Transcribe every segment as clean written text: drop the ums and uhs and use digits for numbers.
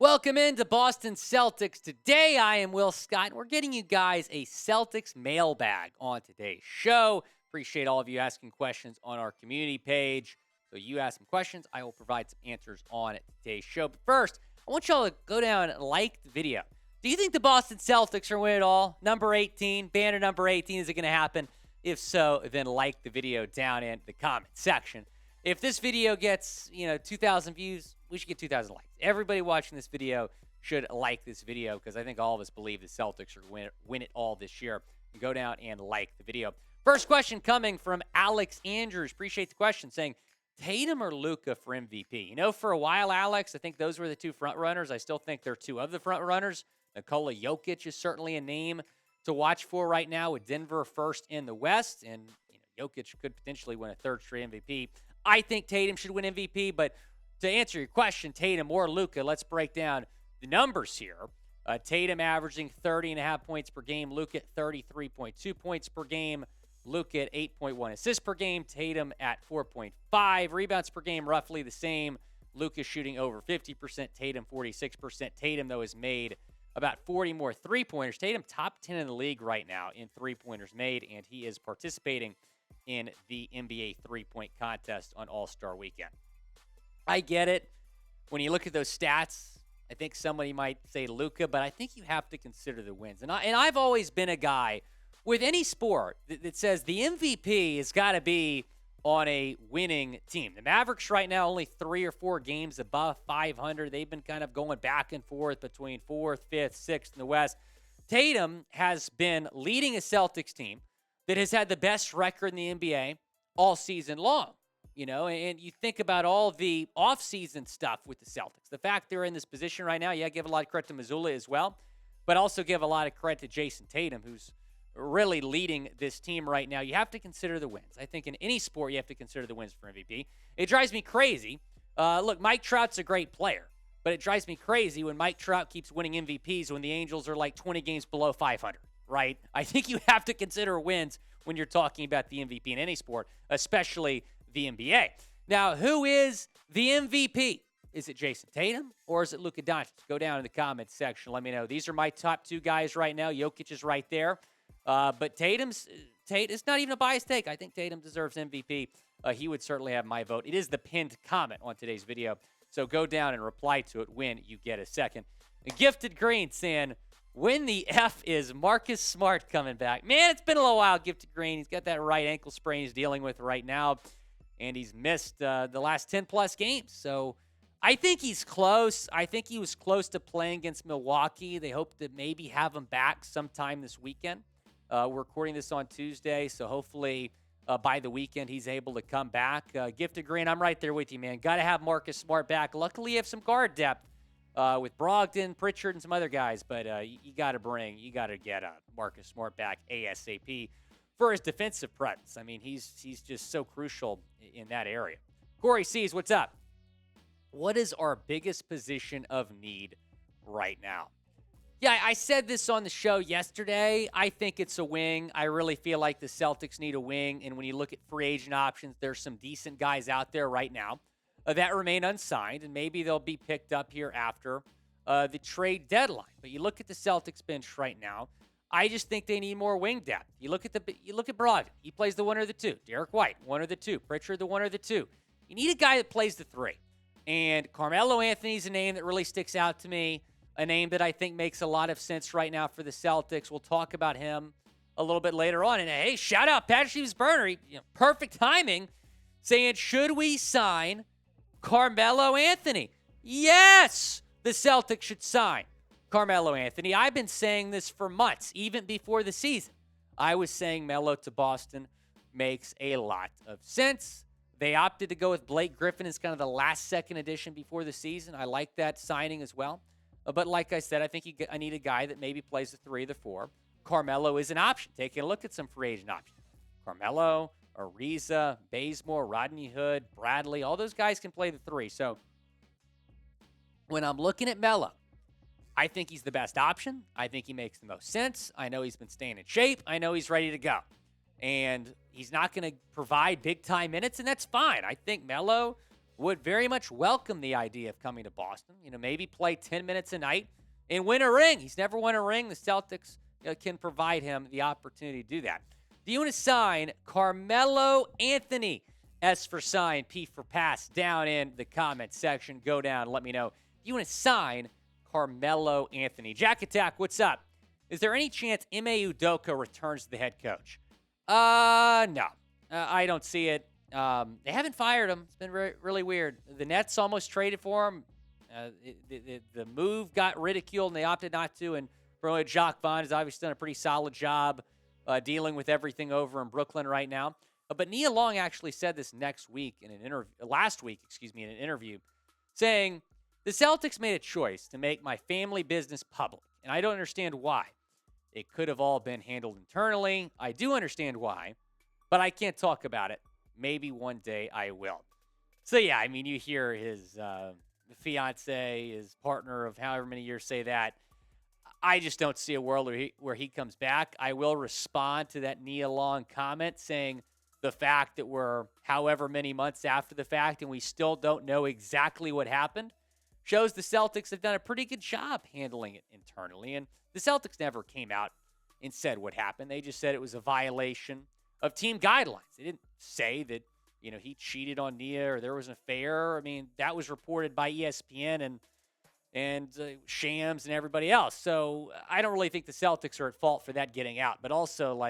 Welcome into Boston Celtics Today. I am Will Scott, and we're getting you guys a Celtics mailbag on today's show. Appreciate all of you asking questions on our community page. So you ask some questions, I will provide some answers on today's show. But first, I want y'all to go down and like the video. Do you think the Boston Celtics are winning it all? Number 18, banner number 18, is it going to happen? If so, then like the video down in the comment section. If this video gets, 2,000 views, we should get 2,000 likes. Everybody watching this video should like this video because I think all of us believe the Celtics are going to win it all this year. Go down and like the video. First question coming from Alex Andrews. Appreciate the question, saying, Tatum or Luka for MVP? For a while, Alex, I think those were the two front runners. I still think they're two of the front runners. Nikola Jokic is certainly a name to watch for right now with Denver first in the West. And Jokic could potentially win a third straight MVP. I think Tatum should win MVP, but to answer your question, Tatum or Luka, let's break down the numbers here. Tatum averaging 30.5 points per game. Luka at 33.2 points per game. Luka at 8.1 assists per game. Tatum at 4.5 rebounds per game, roughly the same. Luka shooting over 50%. Tatum 46%. Tatum, though, has made about 40 more three-pointers. Tatum top 10 in the league right now in three-pointers made, and he is participating in the NBA three-point contest on All-Star Weekend. I get it. When you look at those stats, I think somebody might say Luka, but I think you have to consider the wins. And I've always been a guy with any sport that says the MVP has got to be on a winning team. The Mavericks right now only 3 or 4 games above 500. They've been kind of going back and forth between 4th, 5th, 6th in the West. Tatum has been leading a Celtics team that has had the best record in the NBA all season long. And you think about all the offseason stuff with the Celtics. The fact they're in this position right now, give a lot of credit to Mazzulla as well, but also give a lot of credit to Jayson Tatum, who's really leading this team right now. You have to consider the wins. I think in any sport, you have to consider the wins for MVP. It drives me crazy. Look, Mike Trout's a great player, but it drives me crazy when Mike Trout keeps winning MVPs when the Angels are like 20 games below 500, right? I think you have to consider wins when you're talking about the MVP in any sport, especially the NBA. Now, who is the MVP? Is it Jayson Tatum or is it Luka Doncic? Go down in the comments section. Let me know. These are my top 2 guys right now. Jokic is right there. But it's not even a biased take. I think Tatum deserves MVP. He would certainly have my vote. It is the pinned comment on today's video. So go down and reply to it when you get a second. Gifted Green saying, when the F is Marcus Smart coming back? Man, it's been a little while, Gifted Green. He's got that right ankle sprain he's dealing with right now. And he's missed the last 10-plus games. So I think he's close. I think he was close to playing against Milwaukee. They hope to maybe have him back sometime this weekend. We're recording this on Tuesday, so hopefully by the weekend he's able to come back. Gifted Green, I'm right there with you, man. Got to have Marcus Smart back. Luckily, you have some guard depth with Brogdon, Pritchard, and some other guys. But you got to get Marcus Smart back ASAP for his defensive presence. I mean, he's just so crucial in that area. Corey C's, what's up? What is our biggest position of need right now? Yeah, I said this on the show yesterday. I think it's a wing. I really feel like the Celtics need a wing. And when you look at free agent options, there's some decent guys out there right now that remain unsigned. And maybe they'll be picked up here after the trade deadline. But you look at the Celtics bench right now. I just think they need more wing depth. You look at Brogdon. He plays the 1 or the 2. Derek White, 1 or the 2. Pritchard, the 1 or the 2. You need a guy that plays the 3. And Carmelo Anthony's a name that really sticks out to me. A name that I think makes a lot of sense right now for the Celtics. We'll talk about him a little bit later on. And hey, shout out Pat Stevens-Burner. Perfect timing, saying, should we sign Carmelo Anthony? Yes, the Celtics should sign Carmelo Anthony. I've been saying this for months, even before the season. I was saying Melo to Boston makes a lot of sense. They opted to go with Blake Griffin as kind of the last-second addition before the season. I like that signing as well. But like I said, I think I need a guy that maybe plays the 3 or the 4. Carmelo is an option. Taking a look at some free agent options. Carmelo, Ariza, Bazemore, Rodney Hood, Bradley, all those guys can play the 3. So when I'm looking at Melo, I think he's the best option. I think he makes the most sense. I know he's been staying in shape. I know he's ready to go. And he's not going to provide big-time minutes, and that's fine. I think Melo would very much welcome the idea of coming to Boston. Maybe play 10 minutes a night and win a ring. He's never won a ring. The Celtics can provide him the opportunity to do that. Do you want to sign Carmelo Anthony? S for sign, P for pass, down in the comment section. Go down, let me know. Do you want to sign Carmelo Anthony? Jack Attack, what's up? Is there any chance Ime Udoka returns to the head coach? No. I don't see it. They haven't fired him. It's been really weird. The Nets almost traded for him. The move got ridiculed, and they opted not to. And Jacques Vaughn has obviously done a pretty solid job dealing with everything over in Brooklyn right now. But Nia Long actually said this last week in an interview, saying, the Celtics made a choice to make my family business public, and I don't understand why. It could have all been handled internally. I do understand why, but I can't talk about it. Maybe one day I will. So, yeah, I mean, you hear his fiance, his partner of however many years say that. I just don't see a world where he comes back. I will respond to that Nia Long comment saying the fact that we're however many months after the fact and we still don't know exactly what happened shows the Celtics have done a pretty good job handling it internally. And the Celtics never came out and said what happened. They just said it was a violation of team guidelines. They didn't say that, he cheated on Nia or there was an affair. I mean, that was reported by ESPN and Shams and everybody else. So I don't really think the Celtics are at fault for that getting out. But also,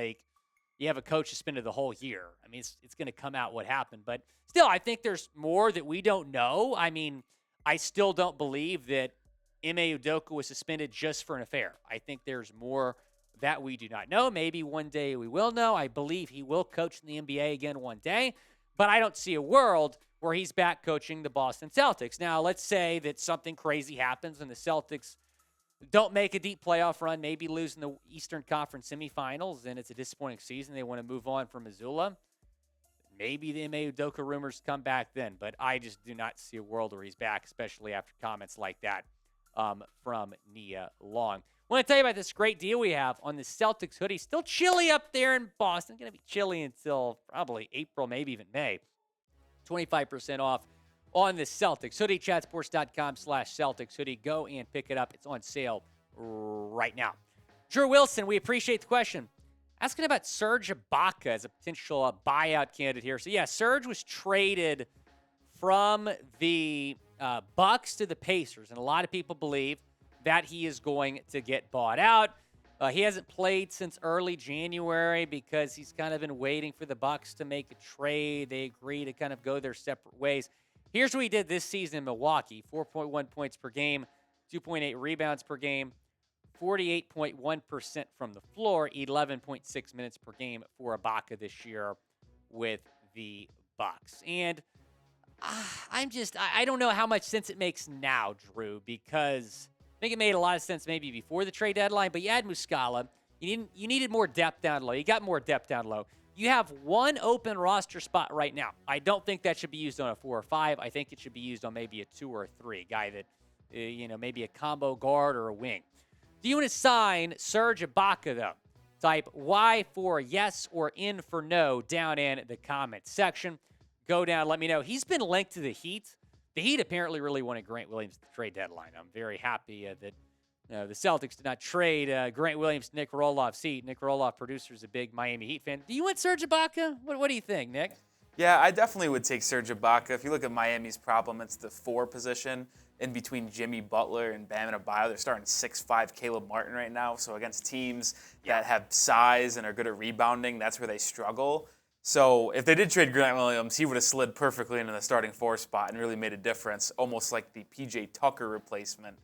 you have a coach suspended the whole year. I mean, it's going to come out what happened. But still, I think there's more that we don't know. I mean, I still don't believe that Ime Udoka was suspended just for an affair. I think there's more that we do not know. Maybe one day we will know. I believe he will coach in the NBA again one day. But I don't see a world where he's back coaching the Boston Celtics. Now, let's say that something crazy happens and the Celtics don't make a deep playoff run, maybe lose in the Eastern Conference semifinals, and it's a disappointing season. They want to move on from Missoula. Maybe the Ime Udoka rumors come back then, but I just do not see a world where he's back, especially after comments like that from Nia Long. I want to tell you about this great deal we have on the Celtics hoodie. Still chilly up there in Boston. Going to be chilly until probably April, maybe even May. 25% off on the Celtics hoodie. Chatsports.com/Celtics hoodie. Go and pick it up. It's on sale right now. Drew Wilson, we appreciate the question. Asking about Serge Ibaka as a potential buyout candidate here. So, yeah, Serge was traded from the Bucks to the Pacers, and a lot of people believe that he is going to get bought out. He hasn't played since early January because he's kind of been waiting for the Bucks to make a trade. They agree to kind of go their separate ways. Here's what he did this season in Milwaukee. 4.1 points per game, 2.8 rebounds per game, 48.1% from the floor, 11.6 minutes per game for Ibaka this year with the Bucks. And I don't know how much sense it makes now, Drew, because I think it made a lot of sense maybe before the trade deadline, but you had Muscala. You needed more depth down low. You got more depth down low. You have one open roster spot right now. I don't think that should be used on a 4 or 5. I think it should be used on maybe a 2 or a 3, guy that, maybe a combo guard or a wing. Do you want to sign Serge Ibaka, though? Type Y for yes or N for no down in the comment section. Go down, let me know. He's been linked to the Heat. The Heat apparently really wanted Grant Williams at the trade deadline. I'm very happy that the Celtics did not trade Grant Williams to Nick Roloff's Heat. Nick Roloff, producer, is a big Miami Heat fan. Do you want Serge Ibaka? What do you think, Nick? Yeah, I definitely would take Serge Ibaka. If you look at Miami's problem, it's the 4 position in between Jimmy Butler and Bam Adebayo. They're starting 6'5" Caleb Martin right now. So against teams that have size and are good at rebounding, that's where they struggle. So if they did trade Grant Williams, he would have slid perfectly into the starting 4 spot and really made a difference, almost like the P.J. Tucker replacement.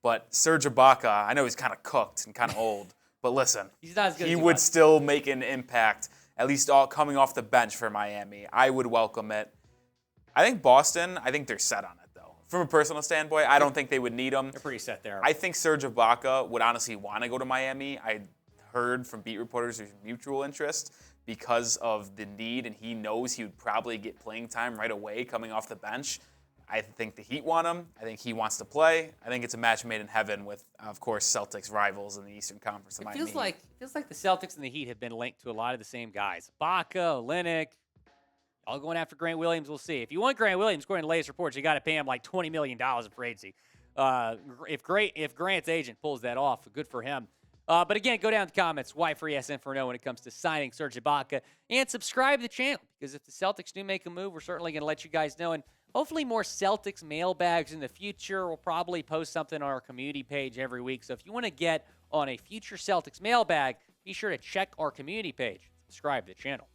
But Serge Ibaka, I know he's kind of cooked and kind of old, but listen, he's not as good he as he would was. still make an impact, at least all coming off the bench for Miami. I would welcome it. I think Boston, they're set on it, though. From a personal standpoint, I don't think they would need him. They're pretty set there. I think Serge Ibaka would honestly want to go to Miami. I heard from beat reporters there's mutual interest because of the need, and he knows he would probably get playing time right away coming off the bench. I think the Heat want him. I think he wants to play. I think it's a match made in heaven with, of course, Celtics rivals in the Eastern Conference. It feels like the Celtics and the Heat have been linked to a lot of the same guys. Ibaka, Olynyk, All going after Grant Williams. We'll see. If you want Grant Williams, according to latest reports, you got to pay him like $20 million in free agency. If Grant's agent pulls that off, good for him. But again, go down to the comments. Why free SN for no when it comes to signing Serge Ibaka, and subscribe to the channel, because if the Celtics do make a move, we're certainly going to let you guys know. And hopefully more Celtics mailbags in the future. We'll probably post something on our community page every week. So if you want to get on a future Celtics mailbag, be sure to check our community page. Subscribe to the channel.